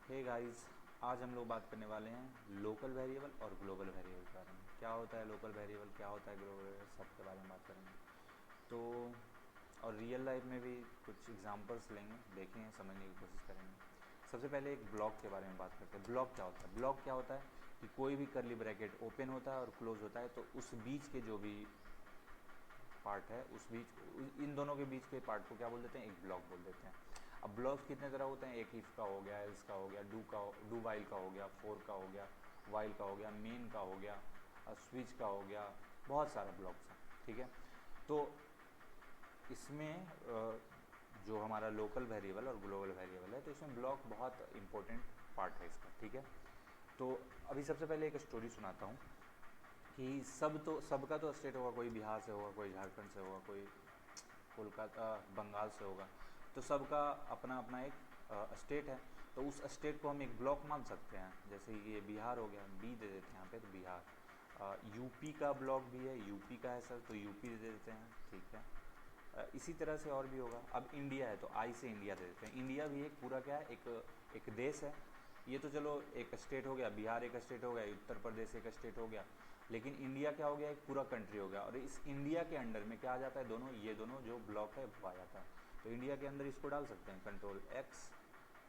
Hey guys, आज हम लोग बात करने वाले हैं लोकल वेरिएबल और ग्लोबल वेरिएबल के बारे में। क्या होता है लोकल वेरिएबल, क्या होता है ग्लोबल वेरिएबल, सब के बारे में बात करेंगे। तो और रियल लाइफ में भी कुछ एग्जांपल्स लेंगे, देखेंगे, समझने की कोशिश करेंगे। सबसे पहले एक ब्लॉक के बारे में बात करते हैं। ब्लॉक क्या होता है? ब्लॉक क्या होता है कि कोई भी करली ब्रैकेट ओपन होता है और क्लोज होता है, तो उस बीच के जो भी पार्ट है, उस बीच इन दोनों के बीच के पार्ट को क्या बोल देते हैं? एक ब्लॉक बोल देते हैं। अब ब्लॉक्स कितने तरह होते हैं? एक इफ का हो गया, एल्स का हो गया, डू वाइल का हो गया, फोर का हो गया, वाइल का हो गया, मेन का हो गया, स्विच का हो गया, बहुत सारा ब्लॉक्स है। ठीक है, तो इसमें जो हमारा लोकल वेरिएबल और ग्लोबल वेरिएबल है, तो इसमें ब्लॉक बहुत इंपॉर्टेंट पार्ट है इसका। ठीक है, तो अभी सबसे पहले एक स्टोरी सुनाता हूँ कि सबका तो स्टेट होगा, कोई बिहार से होगा, कोई झारखंड से होगा, कोई कोलकाता बंगाल से होगा, तो सबका अपना अपना एक स्टेट है। तो उस स्टेट को हम एक ब्लॉक मान सकते हैं। जैसे ये बिहार हो गया, बी दे देते हैं यहाँ पे, तो बिहार। यूपी का ब्लॉक भी है, यूपी का है सर, तो यूपी दे देते हैं। ठीक है, इसी तरह से और भी होगा। अब इंडिया है तो आई से इंडिया दे देते हैं। इंडिया भी एक पूरा क्या है, एक देश है। ये तो चलो एक स्टेट हो गया, बिहार एक स्टेट हो गया, उत्तर प्रदेश एक स्टेट हो गया, लेकिन इंडिया क्या हो गया? एक पूरा कंट्री हो गया। और इस इंडिया के अंडर में क्या आ जाता है? ये दोनों जो ब्लॉक है वो आ जाता है। तो इंडिया के अंदर इसको डाल सकते हैं, कंट्रोल एक्स,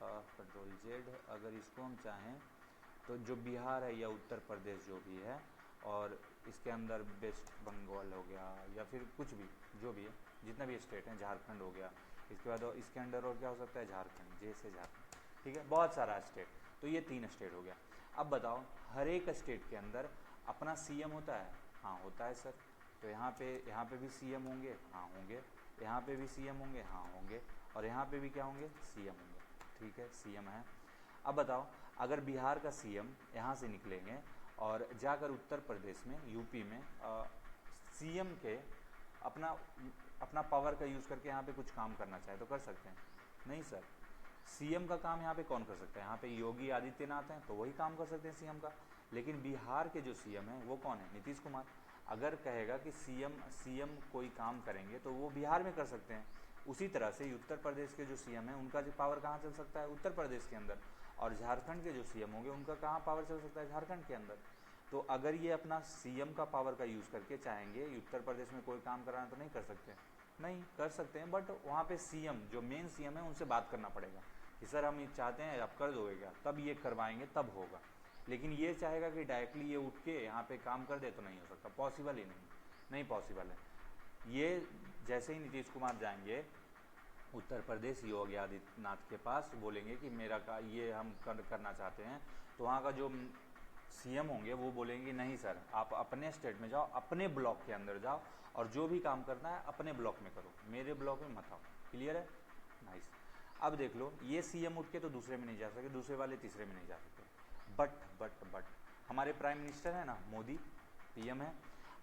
कंट्रोल जेड। अगर इसको हम चाहें तो जो बिहार है या उत्तर प्रदेश जो भी है, और इसके अंदर वेस्ट बंगाल हो गया, या फिर कुछ भी जो भी है, जितना भी स्टेट है, झारखंड हो गया, इसके बाद और इसके अंडर और क्या हो सकता है? झारखंड, जे से झारखंड। ठीक है, बहुत सारा स्टेट। तो ये 3 स्टेट हो गया। अब बताओ, हर एक स्टेट के अंदर अपना सीएम होता है? हाँ होता है सर। तो यहाँ पे भी सीएम होंगे? हाँ होंगे। यहाँ पे भी सीएम होंगे? हाँ होंगे। और यहाँ पे भी क्या होंगे? सीएम होंगे। ठीक है, सीएम है। अब बताओ, अगर बिहार का सीएम यहाँ से निकलेंगे और जाकर उत्तर प्रदेश में, यूपी में सीएम के अपना अपना पावर का यूज़ करके यहाँ पे कुछ काम करना चाहे तो कर सकते हैं? नहीं सर। सीएम का काम यहाँ पे कौन कर सकता है? यहाँ पे योगी आदित्यनाथ हैं, तो वही काम कर सकते हैं सीएम का। लेकिन बिहार के जो सीएम हैं वो कौन है? नीतीश कुमार। अगर कहेगा कि सीएम सीएम कोई काम करेंगे तो वो बिहार में कर सकते हैं। उसी तरह से उत्तर प्रदेश के जो सीएम हैं उनका जो पावर कहाँ चल सकता है? उत्तर प्रदेश के अंदर। और झारखंड के जो सीएम होंगे उनका कहाँ पावर चल सकता है? झारखंड के अंदर। तो अगर ये अपना सीएम का पावर का यूज़ करके चाहेंगे उत्तर प्रदेश में कोई काम कराना, तो नहीं कर सकते? नहीं कर सकते हैं, बट वहाँ पे सीएम जो मेन सीएम है उनसे बात करना पड़ेगा कि सर हम ये चाहते हैं, आप कर दोगे क्या? तब ये करवाएंगे, तब होगा। लेकिन ये चाहेगा कि डायरेक्टली ये उठ के यहाँ पे काम कर दे, तो नहीं हो सकता, पॉसिबल ही नहीं, नहीं पॉसिबल है। ये जैसे ही नीतीश कुमार जाएंगे उत्तर प्रदेश योगी आदित्यनाथ के पास, बोलेंगे कि मेरा का ये हम करना चाहते हैं, तो वहाँ का जो सीएम होंगे वो बोलेंगे नहीं सर, आप अपने स्टेट में जाओ, अपने ब्लॉक के अंदर जाओ, और जो भी काम करना है अपने ब्लॉक में करो, मेरे ब्लॉक में मत आओ। क्लियर है? नाइस। अब देख लो, ये सीएम उठ के तो दूसरे में नहीं जा सके, दूसरे वाले तीसरे में नहीं जा सकते। बट हमारे प्राइम मिनिस्टर है ना, मोदी, पीएम है।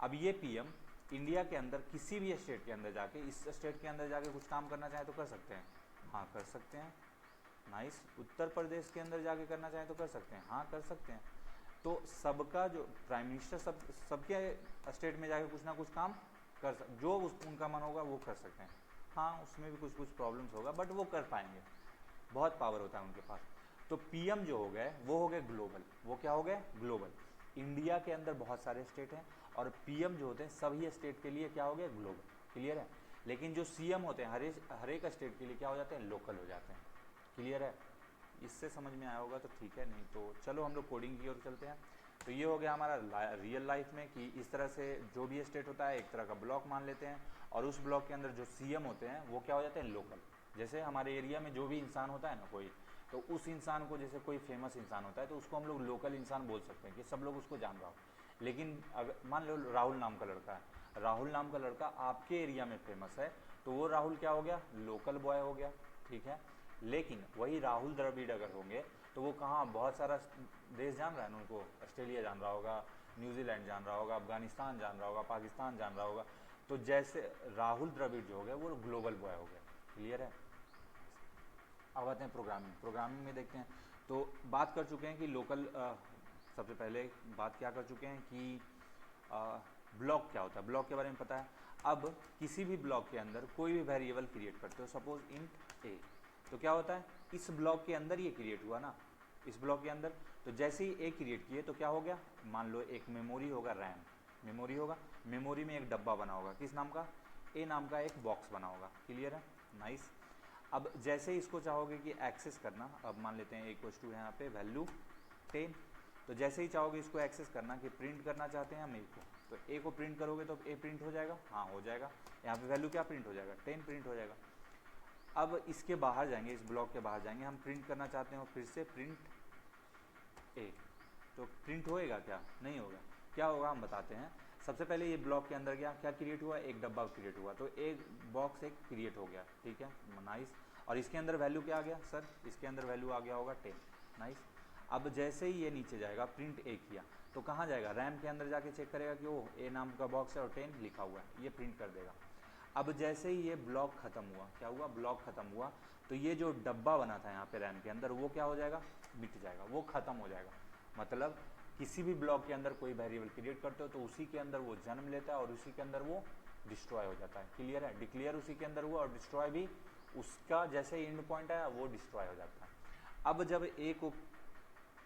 अब ये पीएम इंडिया के अंदर किसी भी स्टेट के अंदर जाके, इस स्टेट के अंदर जाके कुछ काम करना चाहे तो कर सकते हैं? हाँ कर सकते हैं। नाइस। उत्तर प्रदेश के अंदर जाके करना चाहे तो कर सकते हैं? हाँ कर सकते हैं। तो सबका जो प्राइम मिनिस्टर सबके स्टेट में जाके कुछ ना कुछ काम जो उनका मन होगा वो कर सकते हैं। हाँ उसमें भी कुछ कुछ प्रॉब्लम्स होगा, बट वो कर पाएंगे, बहुत पावर होता है उनके पास। तो पीएम जो हो गए वो हो गए ग्लोबल। वो क्या हो गए? ग्लोबल। इंडिया के अंदर बहुत सारे स्टेट हैं, और पीएम जो होते हैं सभी स्टेट के लिए क्या हो गया? ग्लोबल। क्लियर है? लेकिन जो सीएम होते हैं हर एक स्टेट के लिए क्या हो जाते हैं? लोकल हो जाते हैं। क्लियर है? इससे समझ में आया होगा तो ठीक है, नहीं तो चलो हम लोग कोडिंग की ओर चलते हैं। तो ये हो गया हमारा रियल लाइफ में कि इस तरह से जो भी स्टेट होता है एक तरह का ब्लॉक मान लेते हैं, और उस ब्लॉक के अंदर जो सीएम होते हैं वो क्या हो जाते हैं? लोकल। जैसे हमारे एरिया में जो भी इंसान होता है ना कोई, तो उस इंसान को, जैसे कोई फेमस इंसान होता है तो उसको हम लोग लोकल इंसान बोल सकते हैं कि सब लोग उसको जान रहा हो। लेकिन अगर मान लो राहुल नाम का लड़का है, राहुल नाम का लड़का आपके एरिया में फेमस है, तो वो राहुल क्या हो गया? लोकल बॉय हो गया। ठीक है, लेकिन वही राहुल द्रविड़ अगर होंगे तो वो कहाँ बहुत सारा देश जान रहा है ना उनको, ऑस्ट्रेलिया जान रहा होगा, न्यूजीलैंड जान रहा होगा, अफगानिस्तान जान रहा होगा, पाकिस्तान जान रहा होगा। तो जैसे राहुल द्रविड़ जो हो गया वो ग्लोबल बॉय हो गया। क्लियर है? अब आते हैं प्रोग्रामिंग। प्रोग्रामिंग में देखते हैं, तो बात कर चुके हैं कि लोकल, सबसे पहले बात क्या कर चुके हैं कि ब्लॉक क्या होता है, ब्लॉक के बारे में पता है। अब किसी भी ब्लॉक के अंदर कोई भी वेरिएबल क्रिएट करते हो, सपोज इंट ए, तो क्या होता है? इस ब्लॉक के अंदर ये क्रिएट हुआ ना, इस ब्लॉक के अंदर। तो जैसे ही ए क्रिएट किए तो क्या हो गया, मान लो एक मेमोरी होगा, रैम मेमोरी होगा, मेमोरी में एक डब्बा बना होगा, किस नाम का, ए नाम का एक बॉक्स बना होगा। क्लियर है, नाइस। अब जैसे ही इसको चाहोगे कि एक्सेस करना, अब मान लेते हैं इक्वल्स टू यहाँ पे वैल्यू 10, तो जैसे ही चाहोगे इसको एक्सेस करना कि प्रिंट करना चाहते हैं हम ए को, तो ए को प्रिंट करोगे तो ए प्रिंट हो जाएगा, हाँ हो जाएगा। यहाँ पे वैल्यू क्या प्रिंट हो जाएगा, 10 प्रिंट हो जाएगा। अब इसके बाहर जाएंगे, इस ब्लॉक के बाहर जाएंगे, हम प्रिंट करना चाहते हैं फिर से प्रिंट ए, तो प्रिंट होएगा क्या, नहीं होगा। क्या होगा हम बताते हैं। सबसे पहले ये ब्लॉक के अंदर क्या क्रिएट हुआ, एक डब्बा क्रिएट हुआ, तो एक बॉक्स एक क्रिएट हो गया, ठीक है, नाइस। और इसके अंदर वैल्यू क्या आ गया सर, इसके अंदर वैल्यू आ गया होगा 10, नाइस। अब जैसे ही ये नीचे जाएगा, प्रिंट ए किया, तो कहाँ जाएगा, रैम के अंदर जाके चेक करेगा कि ओह ए नाम का बॉक्स है और 10 लिखा हुआ है, ये प्रिंट कर देगा। अब जैसे ही ये ब्लॉक खत्म हुआ, क्या हुआ, ब्लॉक खत्म हुआ, तो ये जो डब्बा बना था यहाँ पे रैम के अंदर, वो क्या हो जाएगा, मिट जाएगा, वो खत्म हो जाएगा। मतलब किसी भी ब्लॉक के अंदर कोई वेरिएबल क्रिएट करते हो तो उसी के अंदर वो जन्म लेता है और उसी के अंदर वो डिस्ट्रॉय हो जाता है। क्लियर है, डिक्लेयर उसी के अंदर हुआ और डिस्ट्रॉय भी उसका जैसे ही एंड पॉइंट आया वो डिस्ट्रॉय हो जाता है। अब जब ए को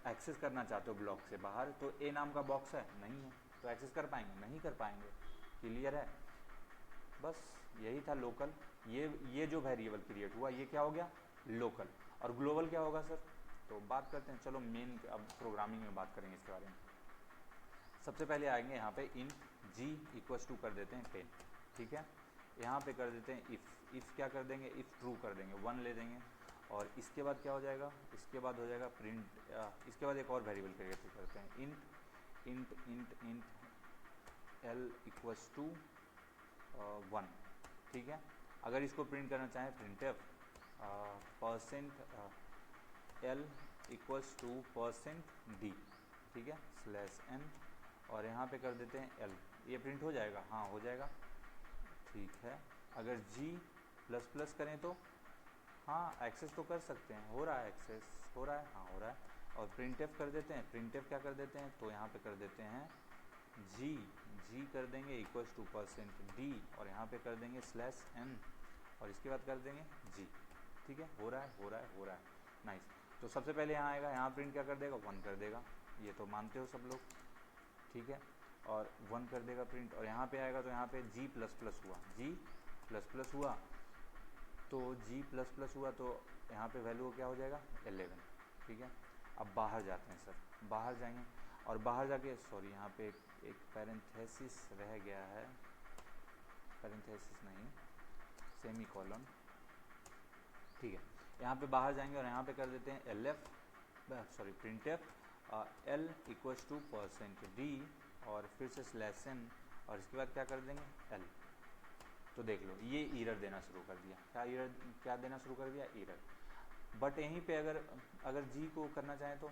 एक्सेस करना चाहते हो ब्लॉक से बाहर, तो ए नाम का बॉक्स है, नहीं है, तो एक्सेस कर पाएंगे, नहीं कर पाएंगे। क्लियर है, बस यही था लोकल। ये जो वेरिएबल क्रिएट हुआ ये क्या हो गया, लोकल। और ग्लोबल क्या होगा सर, तो बात करते हैं, चलो मेन अब प्रोग्रामिंग में बात करेंगे इसके बारे में। सबसे पहले आएंगे यहाँ पे इन जी इक्वल्स टू कर देते हैं 10, ठीक है। यहाँ पे कर देते हैं इफ़ क्या कर देंगे, इफ़ ट्रू कर देंगे, 1 ले देंगे। और इसके बाद क्या हो जाएगा, इसके बाद हो जाएगा प्रिंट, इसके बाद एक और वेरिएबल क्रिएट करते हैं, इंट एल इक्वल्स टू 1, ठीक है। अगर इसको प्रिंट करना चाहें printf %l equals to %d, ठीक है, /n, और यहाँ पे कर देते हैं l, ये प्रिंट हो जाएगा, हाँ हो जाएगा, ठीक है। अगर g++ करें तो हाँ एक्सेस तो कर सकते हैं, हो रहा है एक्सेस, हो रहा है, हाँ हो रहा है। और printf कर देते हैं, printf क्या कर देते हैं, तो यहाँ पे कर देते हैं g कर देंगे इक्वल्स टू %d, और यहाँ पे कर देंगे /n, और इसके बाद कर देंगे g, ठीक है, हो रहा है, हो रहा है, हो रहा है, नाइस। तो सबसे पहले यहाँ आएगा, यहाँ प्रिंट क्या कर देगा, 1 कर देगा, ये तो मानते हो सब लोग, ठीक है, और 1 कर देगा प्रिंट। और यहाँ पे आएगा तो यहाँ पे g++ हुआ, g++ हुआ, तो g++ हुआ तो यहाँ पे वैल्यू क्या हो जाएगा, 11, ठीक है। अब बाहर जाते हैं सर, बाहर जाएंगे, और बाहर जाके सॉरी यहाँ पे एक पैरेंथेसिस रह गया है, पैरेंथेसिस नहीं, सेमीकोलन, ठीक है। यहाँ पे बाहर जाएंगे और यहाँ पे कर देते हैं printf l equals to %d, और फिर से /n, और इसके बाद क्या कर देंगे, l। तो देख लो ये एरर देना शुरू कर दिया, क्या देना शुरू कर दिया, एरर। बट यहीं पे अगर जी को करना चाहें तो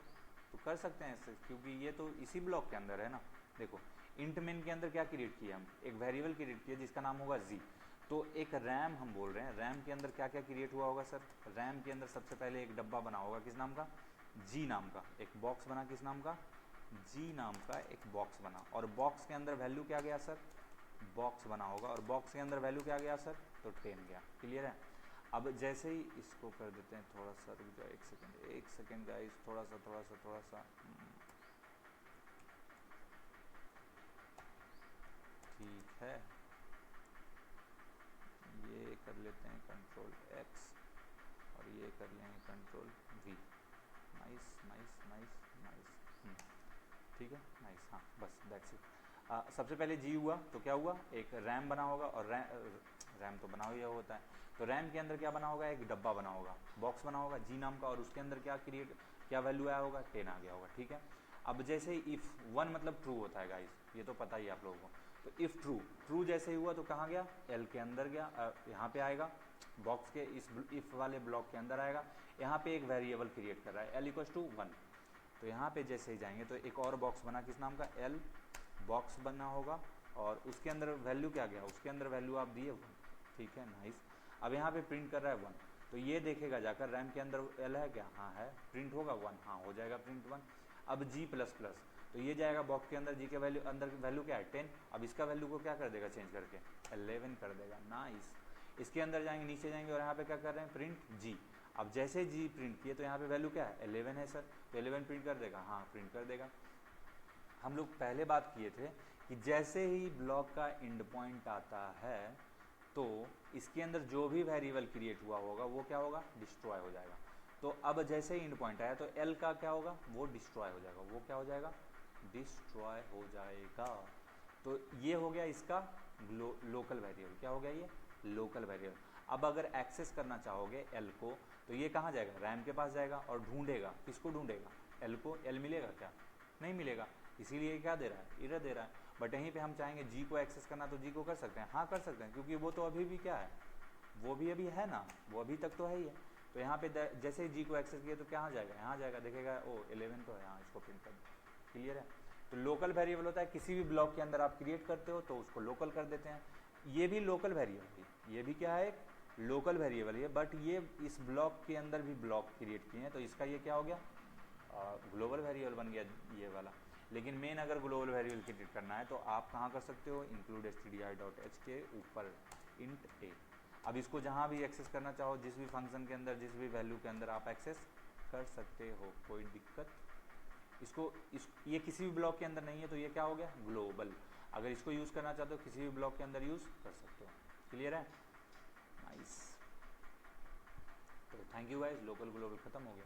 कर सकते हैं इससे, क्योंकि ये तो इसी ब्लॉक के अंदर है ना। देखो इंट मेन के अंदर क्या क्रिएट किया हम, एक वेरिएबल क्रिएट किया जिसका नाम होगा जी। तो एक रैम हम बोल रहे हैं, रैम के अंदर क्या क्या क्रिएट हुआ होगा सर, रैम के अंदर सबसे पहले एक डब्बा बना होगा, किस नाम का, जी नाम का, एक बॉक्स बना, किस नाम का, जी नाम का एक बॉक्स बना, और बॉक्स के अंदर वैल्यू क्या गया सर, बॉक्स बना होगा, और बॉक्स के अंदर वैल्यू क्या गया सर, तो 10 गया। क्लियर है। अब जैसे ही इसको कर देते हैं, थोड़ा सा रुक जाओ, एक सेकेंड गाइस, थोड़ा सा ठीक है, ये कर लेते हैं Ctrl X, और ये कर लेंगे Ctrl V, नाइस, ठीक है, नाइस, हाँ बस दैट्स इट। सबसे पहले जी हुआ तो क्या हुआ, एक रैम बना होगा, और रैम तो बना हुआ होता है, तो रैम के अंदर क्या बना होगा, एक डब्बा बना होगा, बॉक्स बना होगा जी नाम का, और उसके अंदर क्या वैल्यू आया होगा, 10 आ गया होगा, ठीक है। अब जैसे ही इफ़ 1 मतलब ट्रू होता है गाइस, ये तो पता ही है आप लोगों को, तो इफ़ ट्रू जैसे ही हुआ तो कहाँ गया, एल के अंदर गया, यहाँ पे आएगा, बॉक्स के इस इफ़ वाले ब्लॉक के अंदर आएगा, यहाँ पे एक वेरिएबल क्रिएट कर रहा है l इक्वल्स टू 1, तो यहाँ पे जैसे ही जाएंगे तो एक और बॉक्स बना, किस नाम का, एल बॉक्स बना होगा, और उसके अंदर वैल्यू क्या गया, उसके अंदर वैल्यू आप दिए 1, ठीक है, नाइस। अब यहाँ पे प्रिंट कर रहा है 1, तो ये देखेगा जाकर रैम के अंदर एल है क्या, हाँ है, प्रिंट होगा 1, हाँ हो जाएगा प्रिंट 1। अब g++, तो ये जाएगा बॉक्स के अंदर, जी के वैल्यू अंदर वैल्यू क्या है, 10, अब इसका वैल्यू को क्या कर देगा, चेंज करके 11 कर देगा, नाइस। इसके अंदर जाएंगे, नीचे जाएंगे, और यहाँ पे क्या कर रहे हैं, प्रिंट जी। अब जैसे जी प्रिंट किए तो यहाँ पे वैल्यू क्या है 11 है सर, तो 11 प्रिंट कर देगा, हाँ प्रिंट कर देगा। हम लोग पहले बात किए थे कि जैसे ही ब्लॉक का एंड पॉइंट आता है तो इसके अंदर जो भी वेरिएबल क्रिएट हुआ होगा वो क्या होगा, डिस्ट्रॉय हो जाएगा। तो अब जैसे ही एंड पॉइंट आया तो एल का क्या होगा, वो डिस्ट्रॉय हो जाएगा, वो क्या हो जाएगा, डिस्ट्रॉय हो जाएगा। तो ये हो गया इसका लोकल वेरिएबल, क्या हो गया ये लोकल वेरिएबल। अब अगर एक्सेस करना चाहोगे एल को तो ये कहाँ जाएगा, रैम के पास जाएगा और ढूंढेगा, किसको ढूंढेगा, एल को। एल मिलेगा क्या, नहीं मिलेगा, इसीलिए क्या दे रहा है, एरर दे रहा है। बट यहीं पे हम चाहेंगे जी को एक्सेस करना तो जी को कर सकते हैं, हाँ कर सकते हैं, क्योंकि वो तो अभी भी क्या है, वो भी अभी है ना, वो अभी तक तो है ही है। तो यहाँ पे जैसे ही जी को एक्सेस किया तो कहाँ जाएगा, यहाँ जाएगा, देखेगा ओ 11 तो है, यहाँ इसको प्रिंट कर दो, क्लियर है। तो लोकल वेरिएबल होता है किसी भी ब्लॉक के अंदर आप क्रिएट करते हो तो उसको लोकल कर देते हैं। ये भी लोकल वेरिएबल है, ये भी क्या है, लोकल वेरिएबल है, बट ये इस ब्लॉक के अंदर भी ब्लॉक क्रिएट किए हैं तो इसका ये क्या हो गया, ग्लोबल वेरिएबल बन गया ये वाला। लेकिन मेन अगर ग्लोबल वेरिएबल क्रिएट करना है तो आप कहाँ कर सकते हो, इंक्लूड stdi.h के ऊपर इंट ए। अब इसको जहाँ भी एक्सेस करना चाहो, जिस भी फंक्शन के अंदर, जिस भी वैल्यू के अंदर आप एक्सेस कर सकते हो, कोई दिक्कत। इसको ये किसी भी ब्लॉक के अंदर नहीं है तो ये क्या हो गया, ग्लोबल। अगर इसको यूज़ करना चाहते हो किसी भी ब्लॉक के अंदर यूज़ कर सकते हो, क्लियर है, नाइस। तो thank you guys, local global खत्म हो गया।